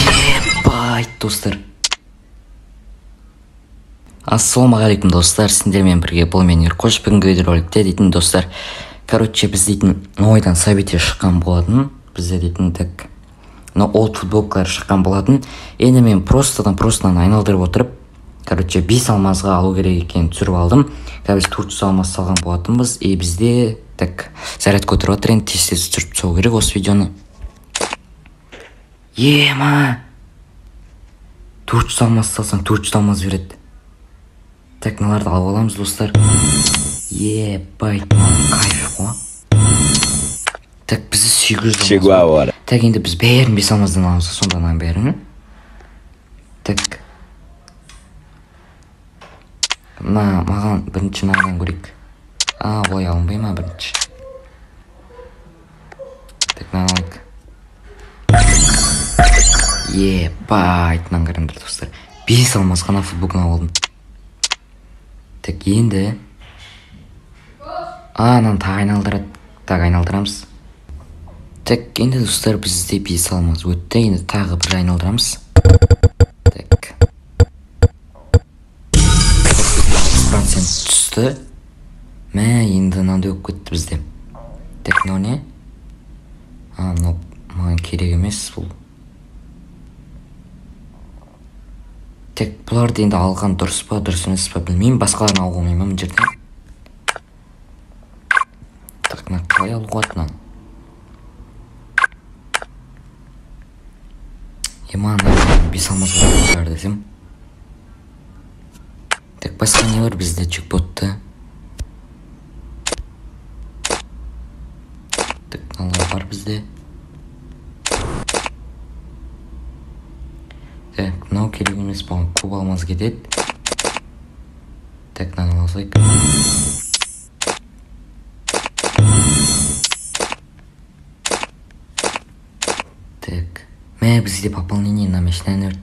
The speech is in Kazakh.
Ебать, достар. Ассалаумағалейкум достар, сендермен бірге бұл мен Еркош. Бүгінгі видеороликте дейтін достар, короче, біз дейтін ойдан событие шыққан болатын. Бізде дейтін так олд футболкалар шыққан болатын. Енді мен простыдан айналдырып отырып, короче, 5 алмазға алу керек екенін түсіріп алдым. Біз 400 алмаз салған болатынбыз. И бізде так зарядка отырып отыр. Енді тез түсіріп тастау керек осы видеоны. Ема 400 алмаз салсаң 400 алмаз береді. Так, мыналарды алып аламыз достар. Ебать, кайф қой. Так, бізде 800 алмаз. Так, енді біз бәрін 5 алмаздан аламыз, сондан бәрін. Так. Маған бірінші мынадан көрейік. Олай алынбай ма бірінші? Так, мынаны алайық. Ебать, мынаны қараңдар достар. 5 алмаз ғана футболканы алдым. Так, енді мынаны тағы айналдырады. Так, айналдырамыз. Так, енді достар, бізде 5 алмаз өтті. Енді тағы бір айналдырамыз. Так. Процент түсті. Енді мынандай өп кетті бізде. Так, мынау не? Мынау маған керек емес бұл. Так, бұларды енді алған дұрыс па, дұрыс емес па білмеймін. Басқаларын алуға болмай ма мына жерде? Так, мына қалай алуға болады мынаны? Маған 5 алмаз бар десем. Так, басқа не бар бізде? Чекпотты. Так, мыналар бар бізде. Так, мынау керек емес, баған көп алмаз кетеді. Так, мынаны алсайық. Так, бізде пополнение намечтен өрт.